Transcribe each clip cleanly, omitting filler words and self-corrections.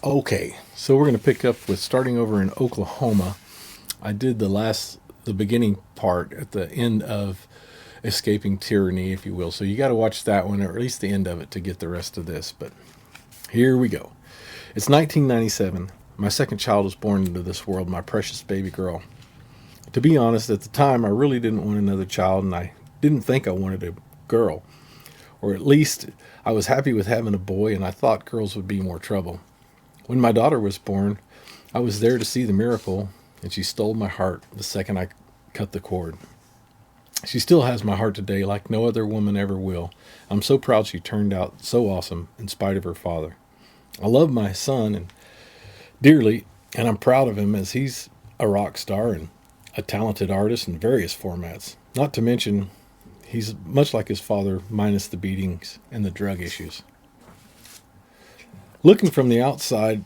Okay, so we're going to pick up with starting over in Oklahoma. I did the beginning part at the end of Escaping Tyranny, if you will. So you got to watch that one, or at least the end of it, to get the rest of this. But here we go. It's 1997. My second child was born into this world, my precious baby girl. To be honest, at the time, I really didn't want another child, and I didn't think I wanted a girl. Or at least I was happy with having a boy, and I thought girls would be more trouble. When my daughter was born, I was there to see the miracle, and she stole my heart the second I cut the cord. She still has my heart today like no other woman ever will. I'm so proud she turned out so awesome in spite of her father. I love my son and dearly, and I'm proud of him as he's a rock star and a talented artist in various formats. Not to mention, he's much like his father, minus the beatings and the drug issues. Looking from the outside,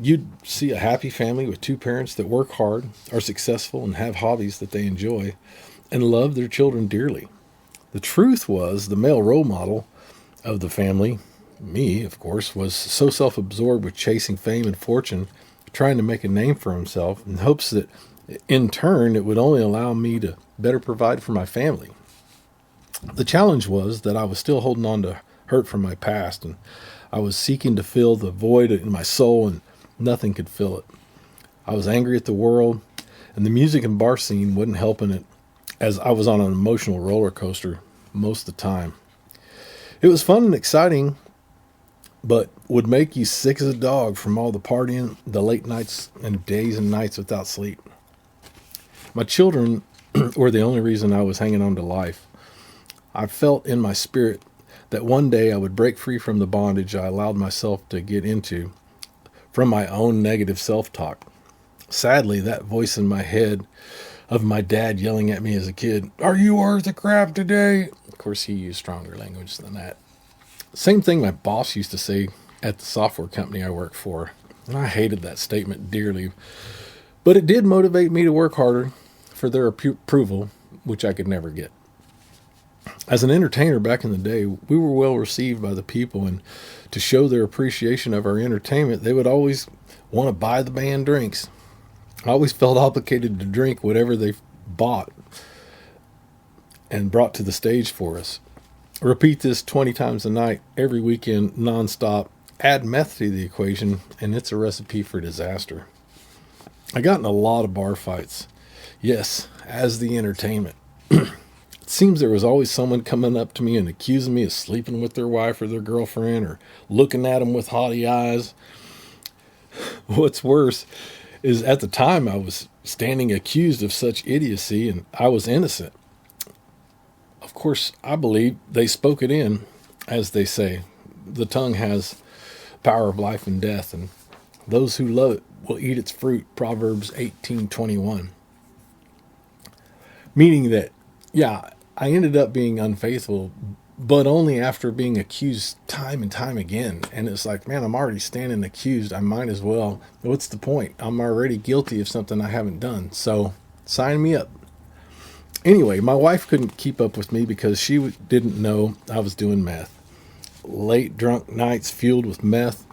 you'd see a happy family with two parents that work hard, are successful, and have hobbies that they enjoy, and love their children dearly. The truth was, the male role model of the family, me, of course, was so self-absorbed with chasing fame and fortune, trying to make a name for himself, in hopes that, in turn, it would only allow me to better provide for my family. The challenge was that I was still holding on to hurt from my past, and I was seeking to fill the void in my soul, and nothing could fill it. I was angry at the world, and the music and bar scene wasn't helping it, as I was on an emotional roller coaster most of the time. It was fun and exciting, but would make you sick as a dog from all the partying, the late nights, and days and nights without sleep. My children were the only reason I was hanging on to life. I felt in my spirit that one day I would break free from the bondage I allowed myself to get into from my own negative self-talk. Sadly, that voice in my head of my dad yelling at me as a kid, "Are you worth a crap today?" Of course, he used stronger language than that. Same thing my boss used to say at the software company I worked for. And I hated that statement dearly, but it did motivate me to work harder for their approval, which I could never get. As an entertainer back in the day, we were well received by the people, and to show their appreciation of our entertainment, they would always want to buy the band drinks. I always felt obligated to drink whatever they bought and brought to the stage for us. Repeat this 20 times a night, every weekend, nonstop. Add meth to the equation, and it's a recipe for disaster. I got in a lot of bar fights. Yes, as the entertainment. It seems there was always someone coming up to me and accusing me of sleeping with their wife or their girlfriend, or looking at them with haughty eyes. What's worse is at the time I was standing accused of such idiocy, and I was innocent. Of course, I believe they spoke it in, as they say. The tongue has power of life and death, and those who love it will eat its fruit, Proverbs 18:21. Meaning that, yeah, I ended up being unfaithful, but only after being accused time and time again. And it's like, man, I'm already standing accused. I might as well. What's the point? I'm already guilty of something I haven't done. So sign me up. Anyway, my wife couldn't keep up with me because she didn't know I was doing meth. Late drunk nights fueled with meth.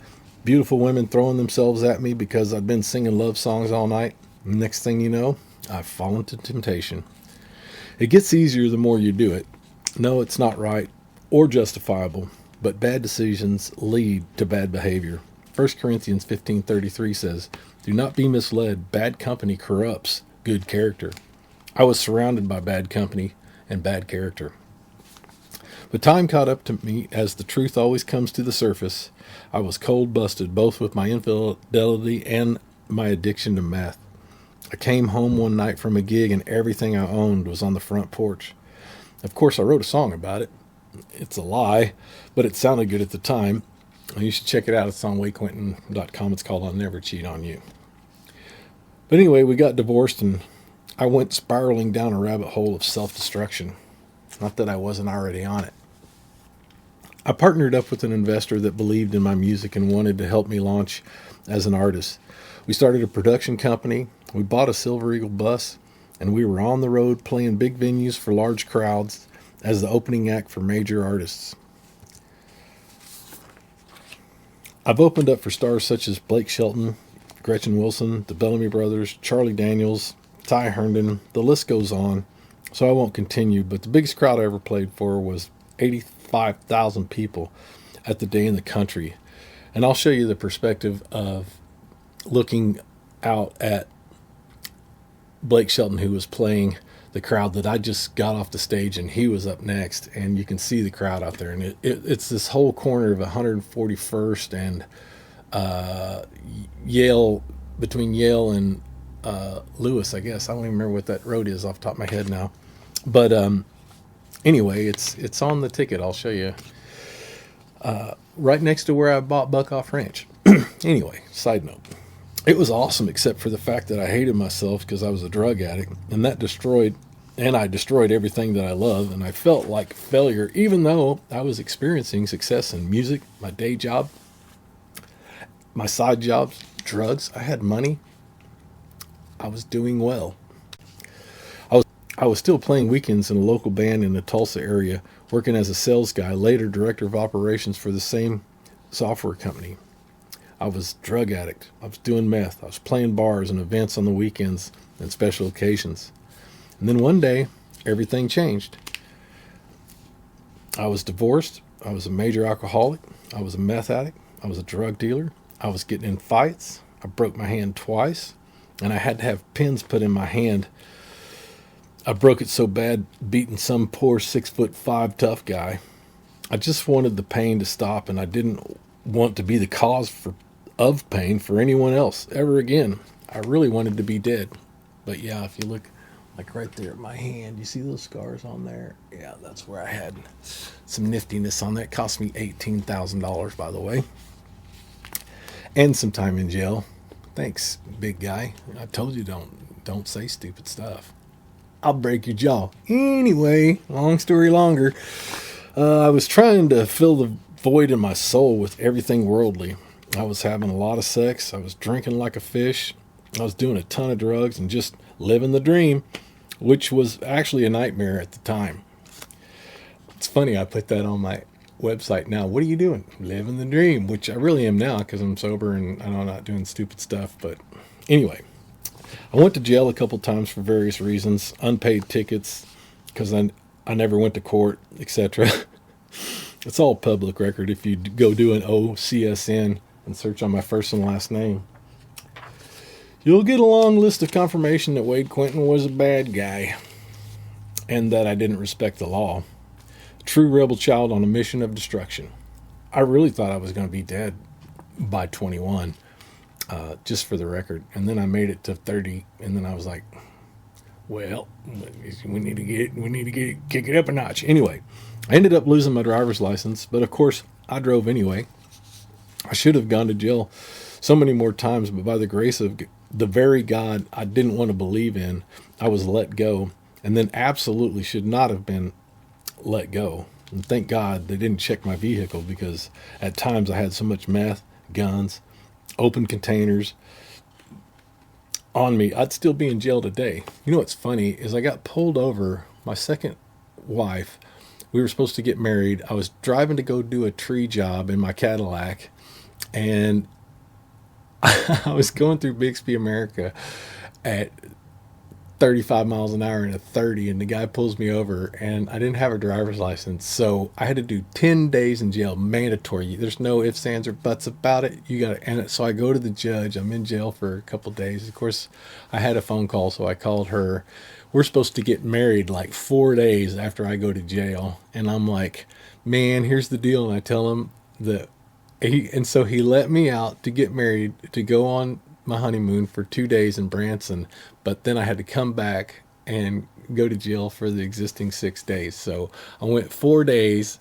Beautiful women throwing themselves at me because I'd been singing love songs all night. Next thing you know, I've fallen to temptation. It gets easier the more you do it. No, it's not right or justifiable, but bad decisions lead to bad behavior. 1 Corinthians 15:33 says, "Do not be misled. Bad company corrupts good character." I was surrounded by bad company and bad character. But time caught up to me, as the truth always comes to the surface. I was cold busted, both with my infidelity and my addiction to meth. I came home one night from a gig, and everything I owned was on the front porch. Of course, I wrote a song about it. It's a lie, but it sounded good at the time. You should check it out. It's on wayquinton.com. It's called "I'll Never Cheat on You." But anyway, we got divorced, and I went spiraling down a rabbit hole of self-destruction. Not that I wasn't already on it. I partnered up with an investor that believed in my music and wanted to help me launch as an artist. We started a production company. We bought a Silver Eagle bus, and we were on the road playing big venues for large crowds as the opening act for major artists. I've opened up for stars such as Blake Shelton, Gretchen Wilson, the Bellamy Brothers, Charlie Daniels, Ty Herndon. The list goes on, so I won't continue. But the biggest crowd I ever played for was 85,000 people at the Day in the Country. And I'll show you the perspective of looking out at Blake Shelton, who was playing the crowd that I just got off the stage, and he was up next, and you can see the crowd out there, and it's this whole corner of 141st and Yale, between Yale and Lewis, I guess. I don't even remember what that road is off the top of my head now, but anyway, it's on the ticket. I'll show you. Right next to where I bought Buckoff Ranch. Anyway, side note. It was awesome, except for the fact that I hated myself because I was a drug addict, and I destroyed everything that I love, and I felt like failure, even though I was experiencing success in music, my day job, my side jobs, drugs. I had money. I was doing well. I was still playing weekends in a local band in the Tulsa area, working as a sales guy, later director of operations for the same software company. I was a drug addict. I was doing meth. I was playing bars and events on the weekends and special occasions. And then one day, everything changed. I was divorced. I was a major alcoholic. I was a meth addict. I was a drug dealer. I was getting in fights. I broke my hand twice, and I had to have pins put in my hand. I broke it so bad, beating some poor 6'5" tough guy. I just wanted the pain to stop, and I didn't want to be the cause of pain for anyone else ever again. I really wanted to be dead. But yeah, if you look like right there at my hand, you see those scars on there? Yeah, that's where I had some niftiness on that. It cost me $18,000, by the way. And some time in jail. Thanks, big guy. I told you don't say stupid stuff. I'll break your jaw. Anyway, long story longer. I was trying to fill the void in my soul with everything worldly. I was having a lot of sex. I was drinking like a fish. I was doing a ton of drugs and just living the dream, which was actually a nightmare at the time. It's funny, I put that on my website now. What are you doing? Living the dream, which I really am now because I'm sober and I'm not doing stupid stuff. But anyway, I went to jail a couple times for various reasons, unpaid tickets because I never went to court, etc. It's all public record if you go do an OCSN and search on my first and last name. You'll get a long list of confirmation that Wade Quinton was a bad guy and that I didn't respect the law. A true rebel child on a mission of destruction. I really thought I was going to be dead by 21, just for the record. And then I made it to 30, and then I was like, well, we need to kick it up a notch. Anyway, I ended up losing my driver's license, but of course I drove anyway. I should have gone to jail so many more times, but by the grace of the very God I didn't want to believe in, I was let go, and then absolutely should not have been let go. And thank God they didn't check my vehicle, because at times I had so much meth, guns, open containers on me, I'd still be in jail today. You know what's funny is I got pulled over. My second wife, we were supposed to get married. I was driving to go do a tree job in my Cadillac, and I was going through Bixby, America at 35 miles an hour in a 30, and the guy pulls me over, and I didn't have a driver's license, so I had to do 10 days in jail, mandatory. There's no ifs, ands, or buts about it. You got to, and so I go to the judge. I'm in jail for a couple of days. Of course, I had a phone call, so I called her. We're supposed to get married like 4 days after I go to jail, and I'm like, man, here's the deal, and I tell him that so he let me out to get married, to go on my honeymoon for 2 days in Branson, but then I had to come back and go to jail for the existing 6 days. So I went 4 days.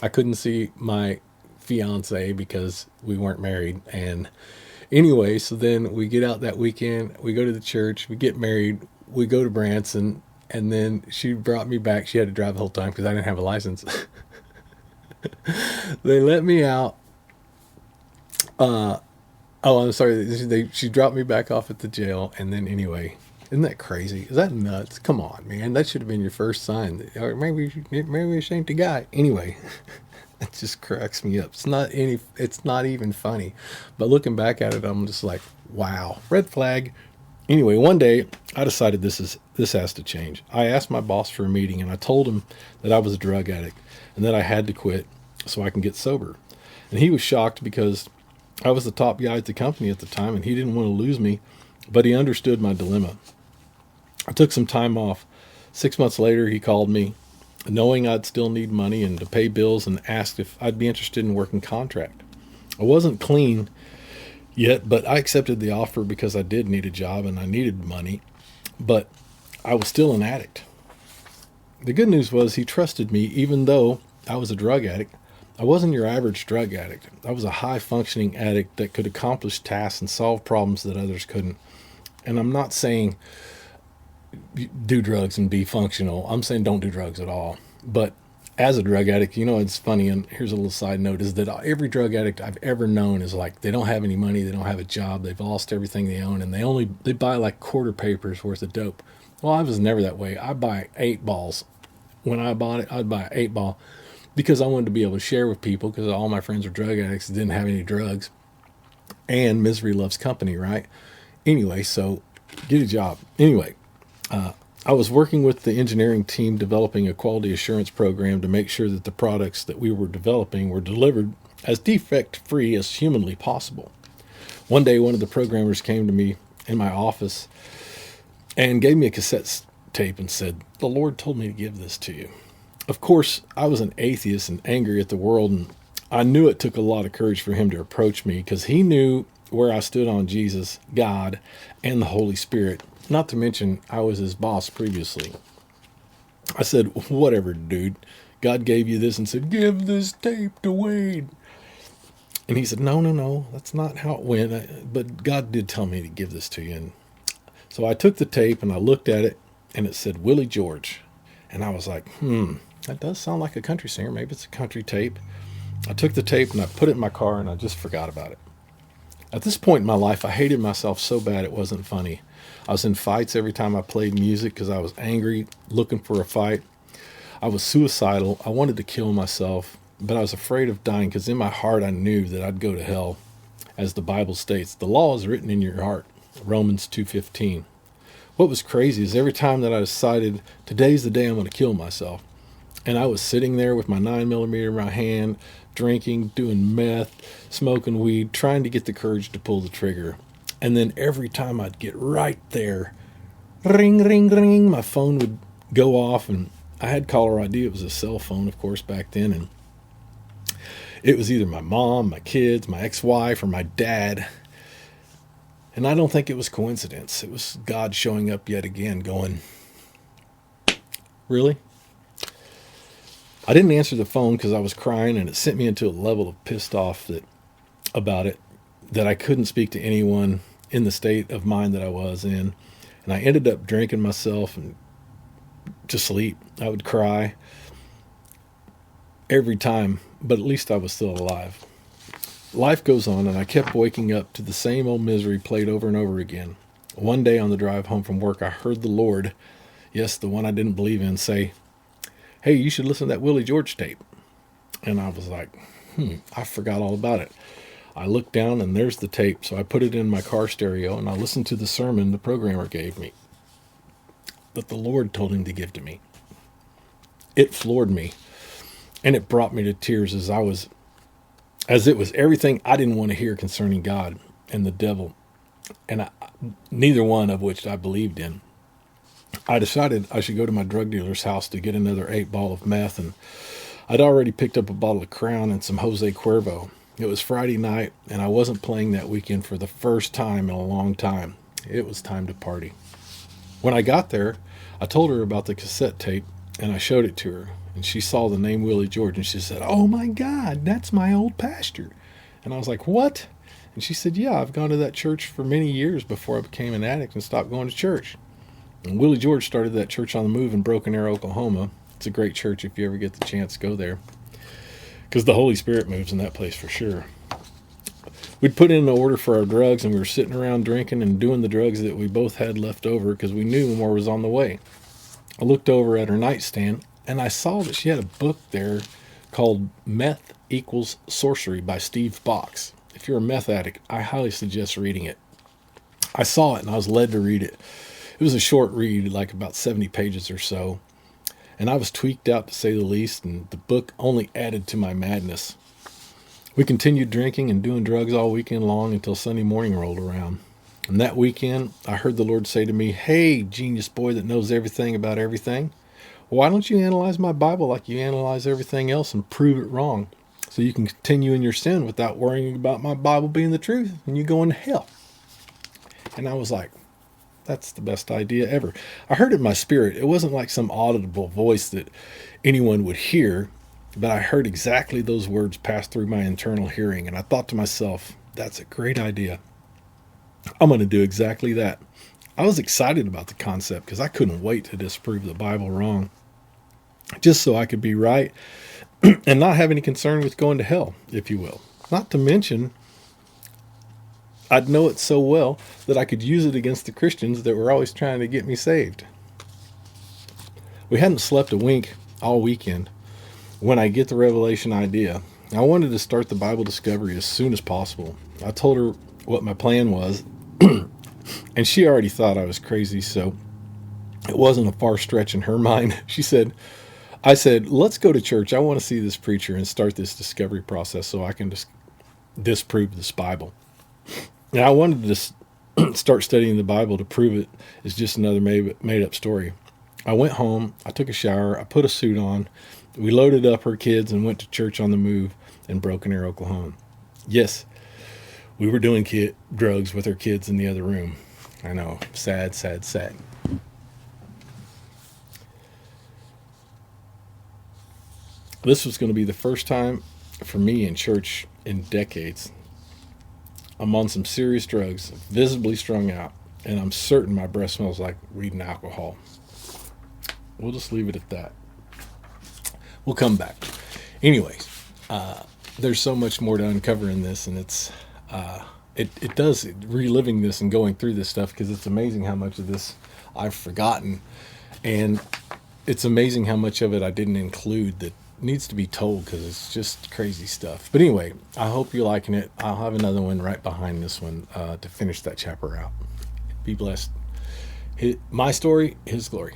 I couldn't see my fiance because we weren't married. And anyway, so then we get out that weekend, we go to the church, we get married, we go to Branson, and then she brought me back. She had to drive the whole time because I didn't have a license. They let me out. Oh, I'm sorry. She dropped me back off at the jail, and then anyway, Isn't that crazy? Is that nuts? Come on, man. That should have been your first sign. Or maybe this ain't the guy. Anyway, it just cracks me up. It's not even funny. But looking back at it, I'm just like, wow, red flag. Anyway, one day I decided this has to change. I asked my boss for a meeting and I told him that I was a drug addict and that I had to quit so I can get sober. And he was shocked because I was the top guy at the company at the time and he didn't want to lose me, but he understood my dilemma. I took some time off. 6 months later, he called me, knowing I'd still need money and to pay bills, and asked if I'd be interested in working contract. I wasn't clean yet, but I accepted the offer because I did need a job and I needed money, but I was still an addict. The good news was he trusted me even though I was a drug addict. I wasn't your average drug addict. I was a high-functioning addict that could accomplish tasks and solve problems that others couldn't. And I'm not saying do drugs and be functional. I'm saying don't do drugs at all. But as a drug addict, it's funny, and here's a little side note, is that every drug addict I've ever known is like, they don't have any money, they don't have a job, they've lost everything they own, and they buy like quarter papers worth of dope. Well, I was never that way. I buy 8 balls. When I bought it, I'd buy an 8-ball because I wanted to be able to share with people, because all my friends were drug addicts that didn't have any drugs. And misery loves company, right? Anyway, so get a job. Anyway, I was working with the engineering team developing a quality assurance program to make sure that the products that we were developing were delivered as defect-free as humanly possible. One day, one of the programmers came to me in my office and gave me a cassette tape and said, "The Lord told me to give this to you." Of course, I was an atheist and angry at the world, and I knew it took a lot of courage for him to approach me because he knew where I stood on Jesus, God, and the Holy Spirit. Not to mention, I was his boss previously. I said, "Whatever, dude. God gave you this and said, give this tape to Wade." And he said, No, that's not how it went. But God did tell me to give this to you. And so I took the tape and I looked at it and it said Willie George. And I was like, that does sound like a country singer. Maybe it's a country tape. I took the tape and I put it in my car and I just forgot about it. At this point in my life, I hated myself so bad it wasn't funny. I was in fights every time I played music because I was angry, looking for a fight. I was suicidal. I wanted to kill myself, but I was afraid of dying because in my heart I knew that I'd go to hell. As the Bible states, the law is written in your heart, Romans 2:15. What was crazy is every time that I decided, today's the day I'm going to kill myself, and I was sitting there with my 9mm in my hand, drinking, doing meth, smoking weed, trying to get the courage to pull the trigger. And then every time I'd get right there, ring, ring, ring, my phone would go off, and I had caller ID. It was a cell phone, of course, back then, and it was either my mom, my kids, my ex-wife, or my dad. And I don't think it was coincidence. It was God showing up yet again going, "Really?" I didn't answer the phone because I was crying, and it sent me into a level of pissed off about it that I couldn't speak to anyone in the state of mind that I was in. And I ended up drinking myself and to sleep. I would cry every time, but at least I was still alive. Life goes on, and I kept waking up to the same old misery played over and over again. One day on the drive home from work, I heard the Lord, yes, the one I didn't believe in, say, "Hey, you should listen to that Willie George tape." And I was like, I forgot all about it. I looked down and there's the tape. So I put it in my car stereo and I listened to the sermon the programmer gave me that the Lord told him to give to me. It floored me and it brought me to tears as it was everything I didn't want to hear concerning God and the devil, and neither one of which I believed in. I decided I should go to my drug dealer's house to get another 8-ball of meth, and I'd already picked up a bottle of Crown and some Jose Cuervo. It was Friday night, and I wasn't playing that weekend for the first time in a long time. It was time to party. When I got there, I told her about the cassette tape, and I showed it to her, and she saw the name Willie George, and she said, "Oh my God, that's my old pastor." And I was like, "What?" And she said, "Yeah, I've gone to that church for many years before I became an addict and stopped going to church." And Willie George started that church on the move in Broken Arrow, Oklahoma. It's a great church if you ever get the chance, go there. Because the Holy Spirit moves in that place for sure. We'd put in an order for our drugs, and we were sitting around drinking and doing the drugs that we both had left over because we knew more was on the way. I looked over at her nightstand, and I saw that she had a book there called Meth Equals Sorcery by Steve Box. If you're a meth addict, I highly suggest reading it. I saw it, and I was led to read it. It was a short read, like about 70 pages or so, and I was tweaked out to say the least, and the book only added to my madness. We continued drinking and doing drugs all weekend long until Sunday morning rolled around. And that weekend, I heard the Lord say to me, "Hey, genius boy that knows everything about everything, why don't you analyze my Bible like you analyze everything else and prove it wrong so you can continue in your sin without worrying about my Bible being the truth and you going to hell?" And I was like, that's the best idea ever. I heard it in my spirit. It wasn't like some audible voice that anyone would hear, but I heard exactly those words pass through my internal hearing. And I thought to myself, that's a great idea. I'm going to do exactly that. I was excited about the concept because I couldn't wait to disprove the Bible wrong, just so I could be right and not have any concern with going to hell, if you will. Not to mention, I'd know it so well that I could use it against the Christians that were always trying to get me saved. We hadn't slept a wink all weekend when I get the revelation idea. I wanted to start the Bible discovery as soon as possible. I told her what my plan was, and she already thought I was crazy, so it wasn't a far stretch in her mind. I said, let's go to church. I want to see this preacher and start this discovery process so I can disprove this Bible. And I wanted to start studying the Bible to prove it is just another made-up story. I went home, I took a shower, I put a suit on, we loaded up her kids and went to church on the move in Broken Arrow, Oklahoma. Yes, we were doing drugs with our kids in the other room. I know, sad, sad, sad. This was going to be the first time for me in church in decades. I'm on some serious drugs, visibly strung out, and I'm certain my breath smells like weed and alcohol. We'll just leave it at that. We'll come back. Anyways, there's so much more to uncover in this, and it does reliving this and going through this stuff, because it's amazing how much of this I've forgotten, and it's amazing how much of it I didn't include that needs to be told, because it's just crazy stuff. But anyway, I hope you're liking it. I'll have another one right behind this one to finish that chapter out. Be blessed. My story, His glory.